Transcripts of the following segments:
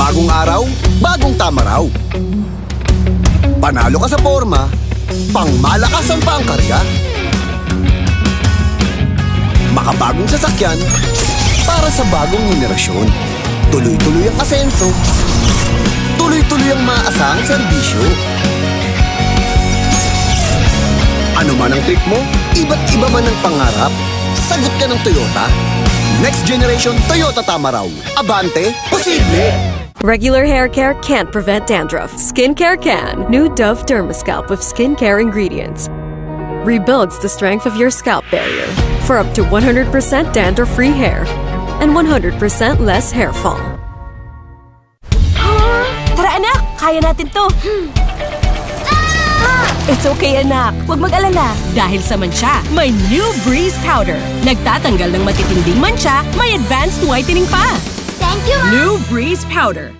Bagong araw, bagong tama raw. Panalo ka sa forma, pangmalakasan pa ang karya. Makabagong sasakyan, para sa bagong henerasyon. Tuloy-tuloy ang asenso, tuloy-tuloy ang maaasahang serbisyo. Ano man ang trip mo, iba't iba man ang pangarap, sagot ka ng Toyota. Next generation Toyota tama raw. Abante, posible! Regular hair care can't prevent dandruff. Skincare can. New Dove Dermascalp with skincare ingredients. Rebuilds the strength of your scalp barrier for up to 100% dandruff-free hair and 100% less hair fall. Tara anak, kaya natin to. It's okay anak, huwag mag-alala. Dahil sa mancha, may New Breeze Powder. Nagtatanggal ng matitinding mancha, may advanced whitening pa. Thank you, Mom! New Breeze Powder.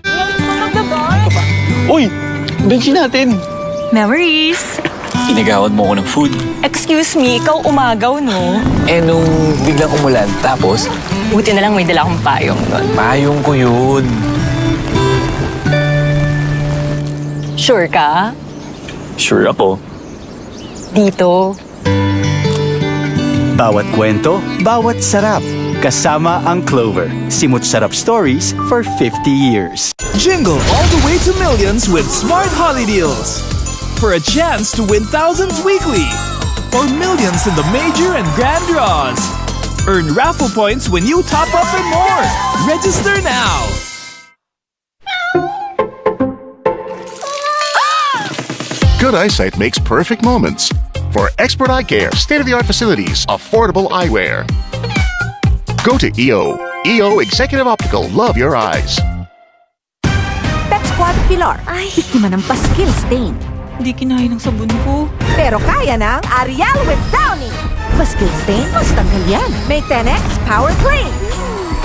Uy! Bensin natin! Memories! Inagawan mo ko ng food. Excuse me, ikaw umagaw, no? Eh, nung biglang umulan, tapos, Buti na lang may dala akong payong doon. payong ko yun. Sure ka? Sure ako. Dito. Bawat kwento, bawat sarap. Kasama ang Clover. Simut Sarap Stories for 50 years. Jingle all the way to millions with Smart Holiday Deals. For a chance to win thousands weekly. Or millions in the major and grand draws. Earn raffle points when you top up and more. Register now. Good eyesight makes perfect moments. For expert eye care, state-of-the-art facilities, affordable eyewear. Go to EO. EO Executive Optical. Love your eyes. Pet Squad Pilar, biktima ng paskil stain. Hindi kinain ng sabon ko. Pero kaya ng Ariel with Downy. Paskil stain, mas tanggal yan. May 10x Power Clean.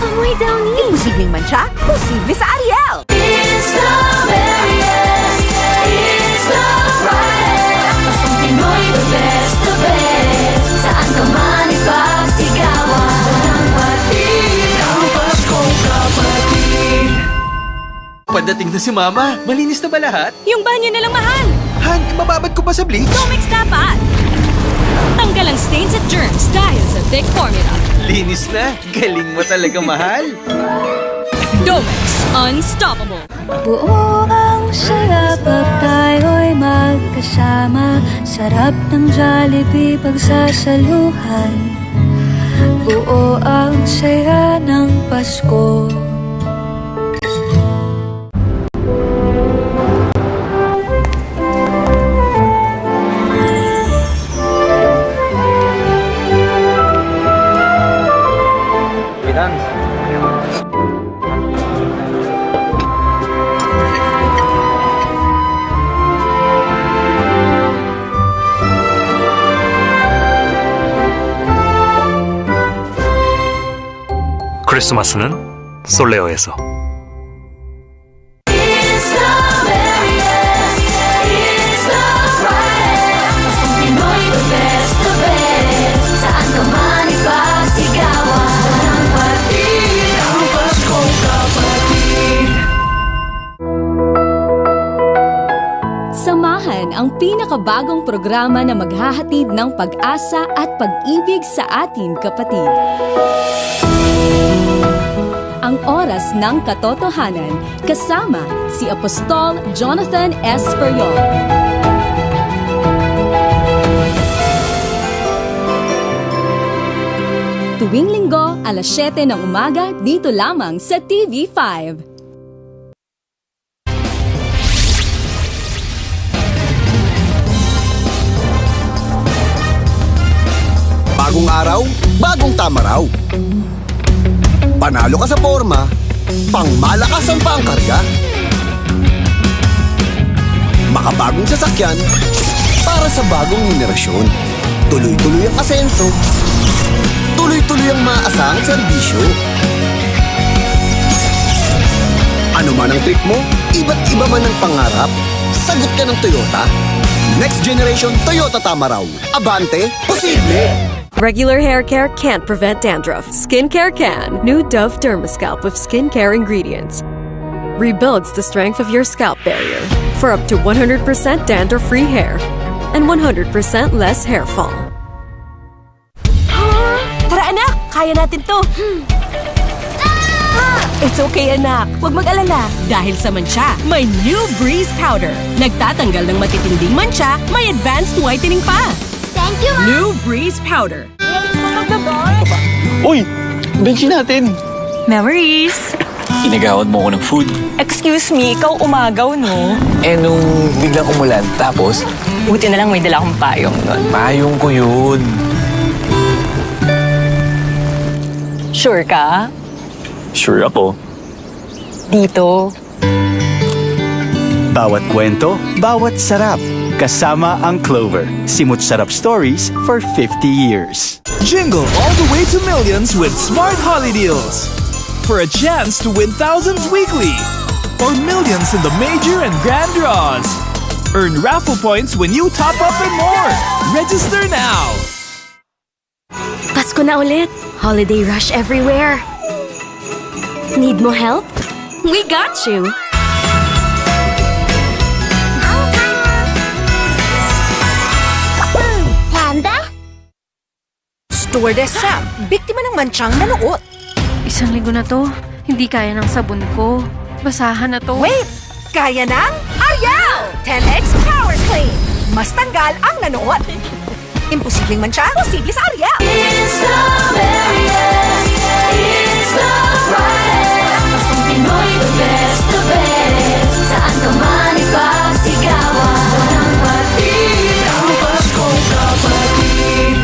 Amoy Downy! Imposibleng mancha, posible sa Ariel. It's the merriest, it's the brightest. Pasong Pinoy, the best, the best. Saan ka man ipagsigawan ng patid, ang Paskong Kapatid. Pagdating na si Mama, malinis na ba lahat? Yung banyo na lang mahal. Han, mababad ko pa sa bleach? Comex dapat. Tanggal ang stains at germs dahil sa Thick Formula. Linis na. Galing mo talaga, mahal. Domex Unstoppable. Buo ang saya pag tayo'y magkasama. Sarap ng Jollibee pagsasaluhan. Buo ang saya ng Pasko. 크리스마스는 솔레어에서. It's the merriest, it's the brightest. Pasong Pinoy, the best, the best. Saan ka man ipagsigawan ng patid, ang Paskong Kapatid. Samahan ang pinakabagong programa na maghahatid ng pag-asa at pag-ibig sa ating kapatid. Ang Oras ng Katotohanan kasama si Apostol Jonathan S. Ferriol. Tuwing Linggo, alas 7 ng umaga, dito lamang sa TV5. Bagong araw, bagong tama raw. Panalo ka sa forma, pangmalakasan pa ang karya. Makabagong sasakyan, para sa bagong henerasyon. Tuloy-tuloy ang asenso, tuloy-tuloy ang maaasahang serbisyo. Ano man ang trip mo, iba't iba man ang pangarap, sagot ka ng Toyota. Next generation Toyota tama raw. Abante, posible! Regular hair care can't prevent dandruff. Skincare can. New Dove Dermascalp with skincare ingredients. rebuilds the strength of your scalp barrier for up to 100% dandruff-free hair and 100% less hair fall. Tara anak, kaya natin to. It's okay anak, huwag mag-alala. Dahil sa mancha, may New Breeze Powder. Nagtatanggal ng matitinding mancha, may advanced whitening pa. Thank you, Ma! New Breeze Powder. Uy! Benchi natin! Memories! Inagawan mo ako ng food. Excuse me, ikaw umagaw, no? Nung biglang umulan, tapos Buti na lang may dala akong payong nun. payong ko yun. Sure ka? Sure ako. Dito. Bawat kwento, bawat sarap. Kasama ang Clover. Simut Sarap Stories for 50 years. Jingle all the way to millions with Smart Holiday Deals. For a chance to win thousands weekly or millions in the major and grand draws. Earn raffle points when you top up and more. Register now. Pasko na ulit. Holiday rush everywhere. Need mo help? We got you. Panda? Stewardess Sam, biktima ng manchang nanuot. Isang linggo na to, hindi kaya ng sabon ko. Basahan na to. Wait! Kaya ng Ariel! 10X Power Clean. Mas tanggal ang nanuot. Imposibleng mancha, posible sa Ariel. It's the merriest. It's the brightest. Paskong Pinoy, the best, the best. Saan ka man ipagsigawan. Walang patid. Ang Paskong kapatid.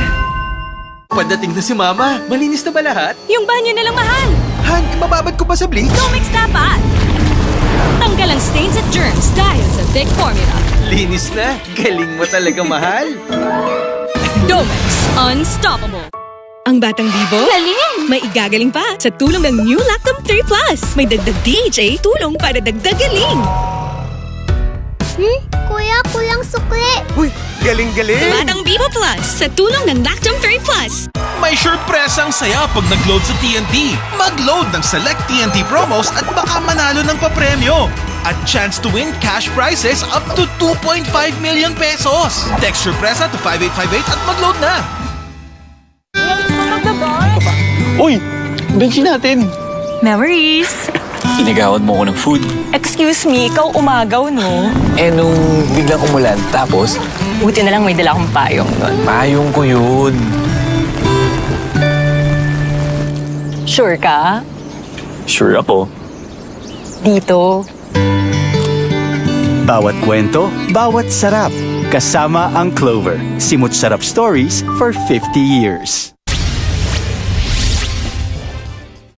Padating na si Mama. Malinis na ba lahat? Yung banyo na lang mahal. Han, mababad ko pa sa bleach? Comix dapat. Tanggal ang stains at germs dahil sa Thick Formula. Linis na. Galing mo talaga, mahal. Domex Unstoppable. Ang Batang Bibo, may igagaling pa sa tulong ng New Lactum 3 Plus. May dagdag DHA tulong para dagdag galing. Kuya, kulang sukli. Uy, galing-galing. Batang Bibo Plus sa tulong ng Lactum 3 Plus. May surpresang saya pag nag-load sa TNT. Mag-load ng select TNT promos at baka manalo ng papremyo. At chance to win cash prizes up to 2.5 million pesos. Text surpresa to 5858 at mag-load na. Uy! Benchi natin! Memories! Inagawan mo ako ng food. Excuse me, ikaw umagaw, no? Nung biglang umulan, tapos Buti na lang may dala akong payong nun. payong ko yun. Sure ka? Sure ako. Dito. Bawat kwento, bawat sarap. Kasama ang Clover. Simut Sarap Stories for 50 years.